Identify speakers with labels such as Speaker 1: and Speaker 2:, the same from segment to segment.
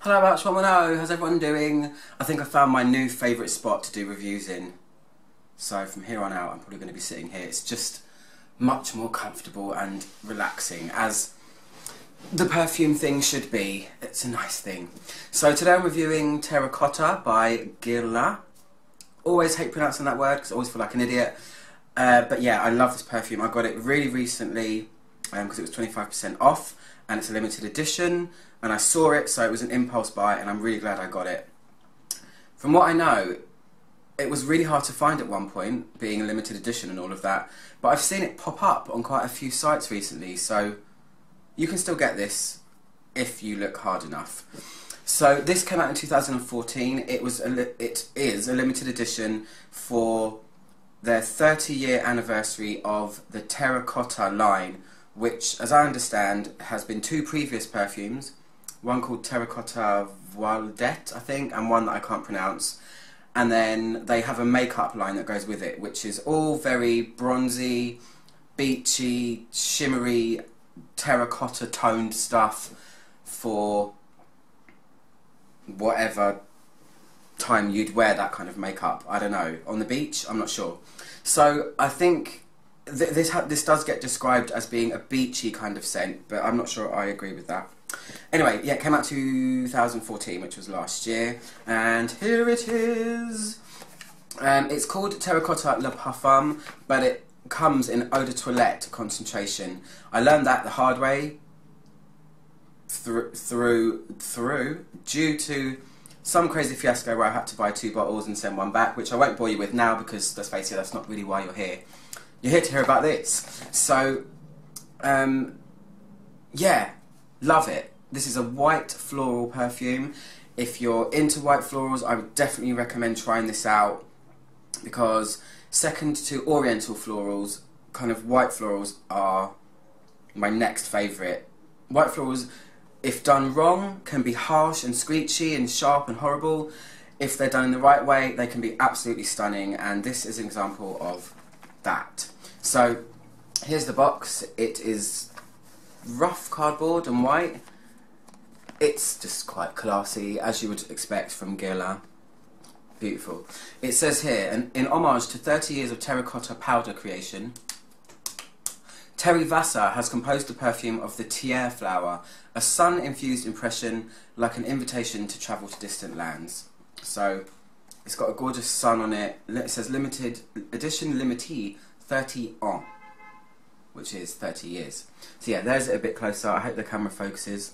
Speaker 1: Hello Batch 110, how's everyone doing? I think I found my new favourite spot to do reviews in. So from here on out I'm probably going to be sitting here. It's just much more comfortable and relaxing, as the perfume thing should be. It's a nice thing. So today I'm reviewing Terracotta by Guerlain. Always hate pronouncing that word because I always feel like an idiot. But yeah, I love this perfume. I got it really recently because it was 25% off and it's a limited edition. And I saw it, so it was an impulse buy, and I'm really glad I got it. From what I know, it was really hard to find at one point, being a limited edition and all of that, but I've seen it pop up on quite a few sites recently, so you can still get this if you look hard enough. So this came out in 2014. It is a limited edition for their 30-year anniversary of the Terracotta line, which, as I understand, has been two previous perfumes. One called Terracotta Voilette, I think, and one that I can't pronounce. And then they have a makeup line that goes with it, which is all very bronzy, beachy, shimmery, terracotta toned stuff for whatever time you'd wear that kind of makeup. I don't know. On the beach? I'm not sure. So I think this does get described as being a beachy kind of scent, but I'm not sure I agree with that. Anyway, yeah, it came out 2014, which was last year, and here it is. It's called Terracotta Le Parfum, but it comes in eau de toilette concentration. I learned that the hard way due to some crazy fiasco where I had to buy 2 bottles and send one back, which I won't bore you with now because, let's face it, that's not really why you're here. You're here to hear about this. So, yeah, love it. This is a white floral perfume. If you're into white florals, I would definitely recommend trying this out, because second to oriental florals, kind of white florals are my next favourite. White florals, if done wrong, can be harsh and screechy and sharp and horrible. If they're done in the right way, they can be absolutely stunning, and this is an example of that. So, here's the box. It is rough cardboard and white. It's just quite classy, as you would expect from Guerlain. Beautiful. It says here, in homage to 30 years of terracotta powder creation, Terry Vassar has composed the perfume of the tiare flower, a sun-infused impression like an invitation to travel to distant lands. So, it's got a gorgeous sun on it. It says limited edition limitée 30 ans, which is 30 years. So yeah, there's it a bit closer. I hope the camera focuses.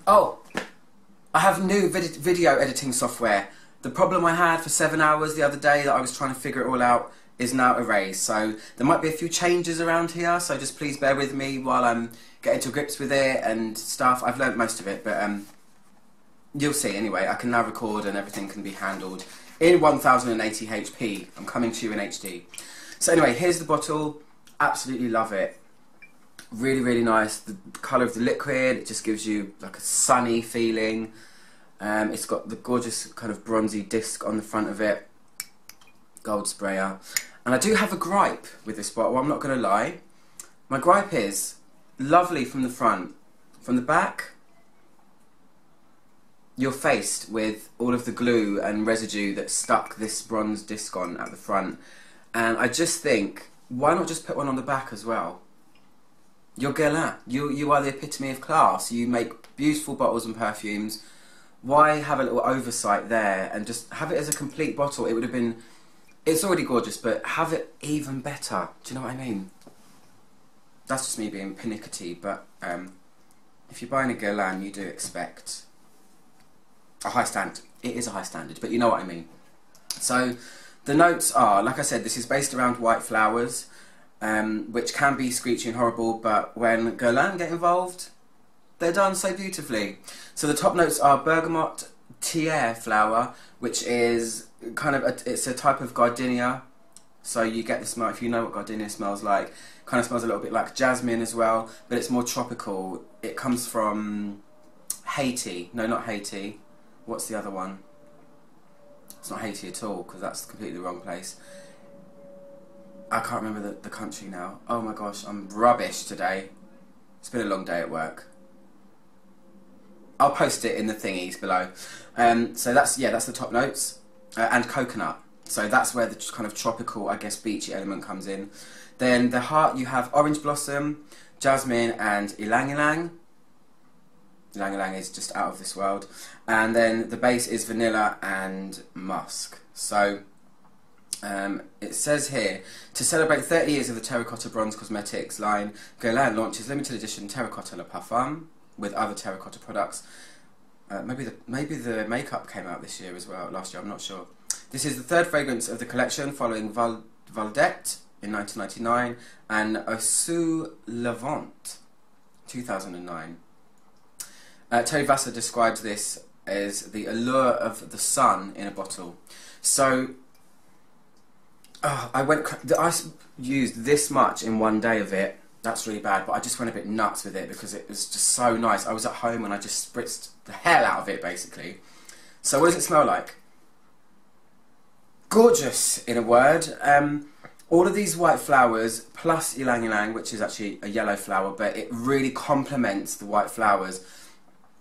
Speaker 1: Oh, I have new video editing software. The problem I had for 7 hours the other day that I was trying to figure it all out is now erased. So there might be a few changes around here, so just please bear with me while I'm getting to grips with it and stuff. I've learnt most of it, but you'll see anyway. I can now record and everything can be handled in 1080 HP. I'm coming to you in HD. So anyway, here's the bottle. Absolutely love it. Really, really nice. The colour of the liquid, it just gives you like a sunny feeling. It's got the gorgeous kind of bronzy disc on the front of it. Gold sprayer. And I do have a gripe with this bottle, I'm not going to lie. My gripe is, lovely from the front. From the back, you're faced with all of the glue and residue that stuck this bronze disc on at the front. And I just think, why not just put one on the back as well? You're Guerlain. You are the epitome of class. You make beautiful bottles and perfumes. Why have a little oversight there and just have it as a complete bottle? It would have been... It's already gorgeous, but have it even better. Do you know what I mean? That's just me being pernickety, but if you're buying a Guerlain, you do expect a high standard. It is a high standard, but you know what I mean. So the notes are, like I said, this is based around white flowers. Which can be screechy and horrible, but when Guerlain get involved, they're done so beautifully. So the top notes are bergamot tiare flower, which is kind of it's a type of gardenia. So you get the smell, if you know what gardenia smells like. Kind of smells a little bit like jasmine as well, but it's more tropical. It comes from Haiti. No, not Haiti. What's the other one? It's not Haiti at all, because that's completely the wrong place. I can't remember the country now. Oh my gosh, I'm rubbish today. It's been a long day at work. I'll post it in the thingies below. So that's the top notes, and coconut. So that's where the kind of tropical, I guess, beachy element comes in. Then the heart, you have orange blossom, jasmine, and ylang ylang. Ylang ylang is just out of this world. And then the base is vanilla and musk. So it says here, to celebrate 30 years of the Terracotta Bronze Cosmetics line, Guerlain launches limited edition Terracotta Le Parfum with other terracotta products. Maybe the makeup came out this year as well, last year, I'm not sure. This is the third fragrance of the collection, following Valdette in 1999 and Ossou Levant 2009. Terry Vassar describes this as the allure of the sun in a bottle. So I used this much in one day of it. That's really bad, but I just went a bit nuts with it because it was just so nice. I was at home and I just spritzed the hell out of it, basically. So what does it smell like? Gorgeous, in a word. All of these white flowers, plus ylang ylang, which is actually a yellow flower, but it really complements the white flowers.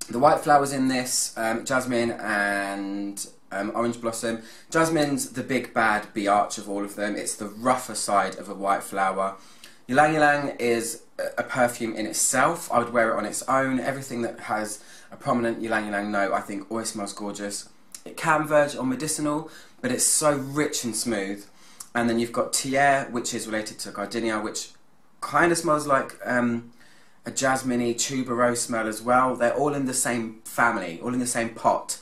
Speaker 1: The white flowers in this, jasmine and orange blossom. Jasmine's the big bad biatch of all of them. It's the rougher side of a white flower. Ylang ylang is a perfume in itself. I would wear it on its own. Everything that has a prominent ylang ylang note, I think, always smells gorgeous. It can verge on medicinal, but it's so rich and smooth. And then you've got Tiare, which is related to gardenia, which kind of smells like a jasmine-y tuberose smell as well. They're all in the same family, all in the same pot.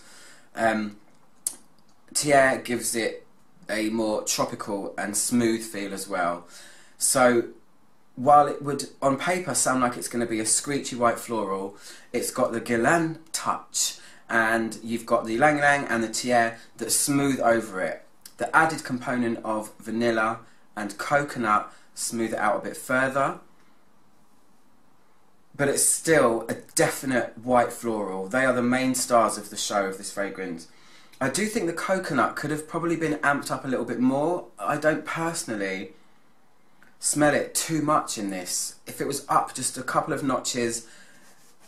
Speaker 1: Tiare gives it a more tropical and smooth feel as well. So while it would on paper sound like it's going to be a screechy white floral, it's got the Guerlain touch, and you've got the ylang ylang and the Tiare that smooth over it. The added component of vanilla and coconut smooth it out a bit further, but it's still a definite white floral. They are the main stars of the show of this fragrance. I do think the coconut could have probably been amped up a little bit more. I don't personally smell it too much in this. If it was up just a couple of notches,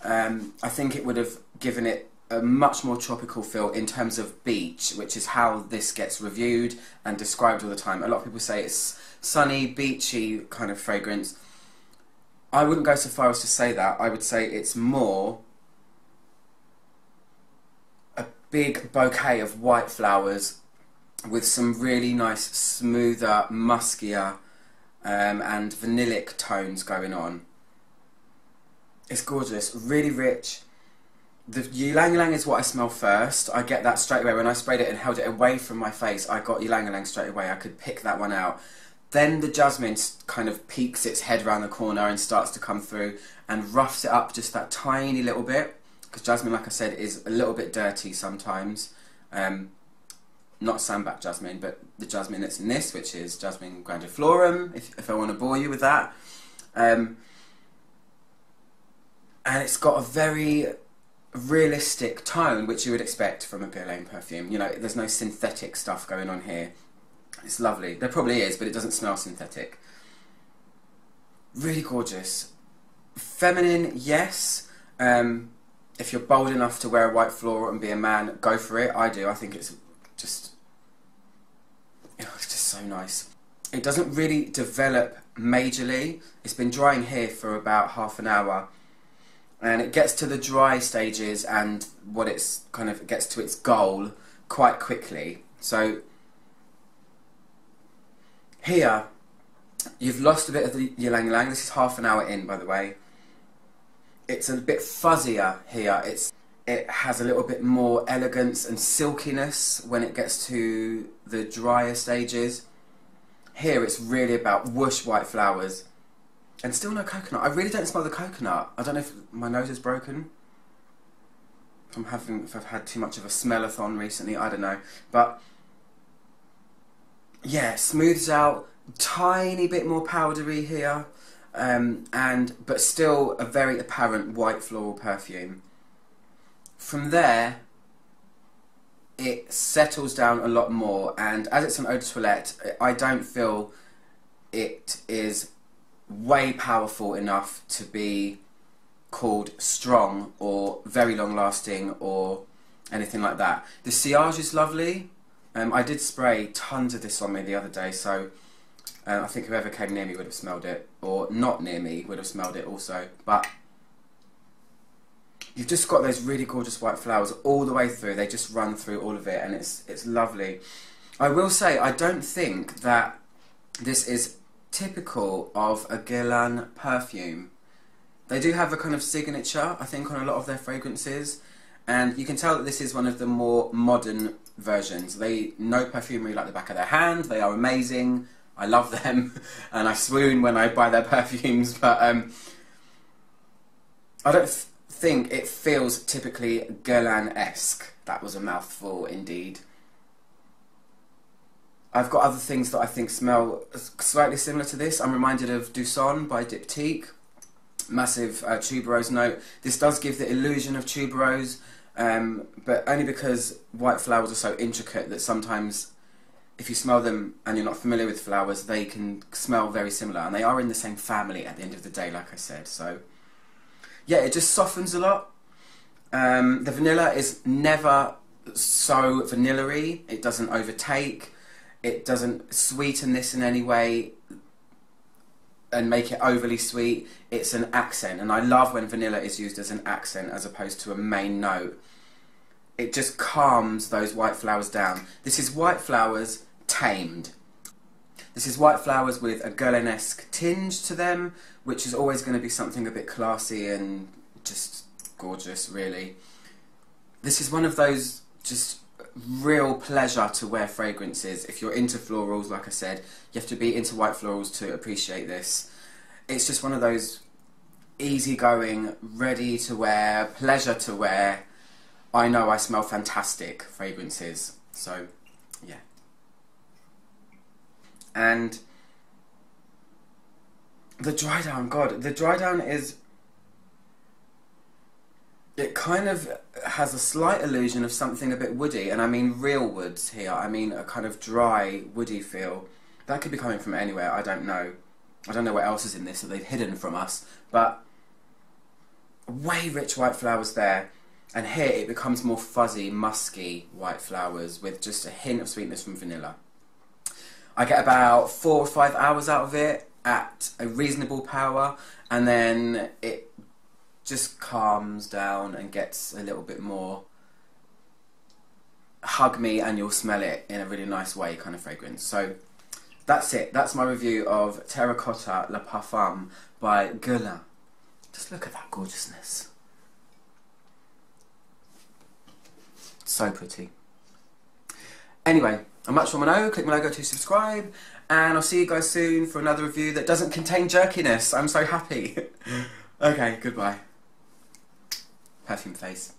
Speaker 1: I think it would have given it a much more tropical feel in terms of beach, which is how this gets reviewed and described all the time. A lot of people say it's sunny, beachy kind of fragrance. I wouldn't go so far as to say that. I would say it's more a big bouquet of white flowers with some really nice, smoother, muskier and vanillic tones going on. It's gorgeous, really rich. The ylang ylang is what I smell first. I get that straight away. When I sprayed it and held it away from my face, I got ylang ylang straight away. I could pick that one out. Then the jasmine kind of peeks its head around the corner and starts to come through and roughs it up just that tiny little bit. Because jasmine, like I said, is a little bit dirty sometimes. Not sandback jasmine, but the jasmine that's in this, which is Jasmine grandiflorum, if I want to bore you with that. And it's got a very realistic tone, which you would expect from a Guerlain perfume. You know, there's no synthetic stuff going on here. It's lovely. There probably is, but it doesn't smell synthetic. Really gorgeous. Feminine, yes. If you're bold enough to wear a white floral and be a man, go for it. I do. I think it's just, you know, it's just so nice. It doesn't really develop majorly. It's been drying here for about half an hour. And it gets to the dry stages and what it's kind of gets to its goal quite quickly. So here, you've lost a bit of the ylang ylang. This is half an hour in, by the way. It's a bit fuzzier here. It has a little bit more elegance and silkiness when it gets to the drier stages. Here, it's really about whoosh white flowers. And still no coconut. I really don't smell the coconut. I don't know if my nose is broken. If I've had too much of a smell-a-thon recently, I don't know. But yeah, smooths out, tiny bit more powdery here, but still a very apparent white floral perfume. From there, it settles down a lot more, and as it's an eau de toilette, I don't feel it is way powerful enough to be called strong or very long lasting or anything like that. The sillage is lovely. I did spray tons of this on me the other day, so I think whoever came near me would have smelled it, or not near me would have smelled it also. But you've just got those really gorgeous white flowers all the way through. They just run through all of it, and it's lovely. I will say, I don't think that this is typical of a Guerlain perfume. They do have a kind of signature, I think, on a lot of their fragrances, and you can tell that this is one of the more modern versions. They know perfumery like the back of their hand. They are amazing. I love them, and I swoon when I buy their perfumes, but I don't think it feels typically Guerlain-esque. That was a mouthful indeed. I've got other things that I think smell slightly similar to this. I'm reminded of Dusson by Diptyque. Massive tuberose note. This does give the illusion of tuberose, but only because white flowers are so intricate that sometimes if you smell them and you're not familiar with flowers, they can smell very similar, and they are in the same family at the end of the day, like I said. So yeah, it just softens a lot. The vanilla is never so vanilla-y. It doesn't overtake. It doesn't sweeten this in any way and make it overly sweet. It's an accent, and I love when vanilla is used as an accent as opposed to a main note. It just calms those white flowers down. This is white flowers tamed. This is white flowers with a Guerlain-esque tinge to them, which is always going to be something a bit classy and just gorgeous, really. This is one of those just real pleasure to wear fragrances. If you're into florals, like I said, you have to be into white florals to appreciate this. It's just one of those easygoing, ready to wear, pleasure to wear, I know I smell fantastic fragrances. So yeah. And the dry down, God, the dry down is, it kind of has a slight illusion of something a bit woody, and I mean real woods here. I mean a kind of dry, woody feel. That could be coming from anywhere, I don't know. I don't know what else is in this that they've hidden from us, but way rich white flowers there, and here it becomes more fuzzy, musky white flowers with just a hint of sweetness from vanilla. I get about 4 or 5 hours out of it at a reasonable power, and then it just calms down and gets a little bit more hug me and you'll smell it in a really nice way kind of fragrance. So that's it. That's my review of Terracotta Le Parfum by Guerlain. Just look at that gorgeousness. So pretty. Anyway, I'm Much More Mono. Click my logo to subscribe, and I'll see you guys soon for another review that doesn't contain jerkiness. I'm so happy. Okay, goodbye. Perfume face.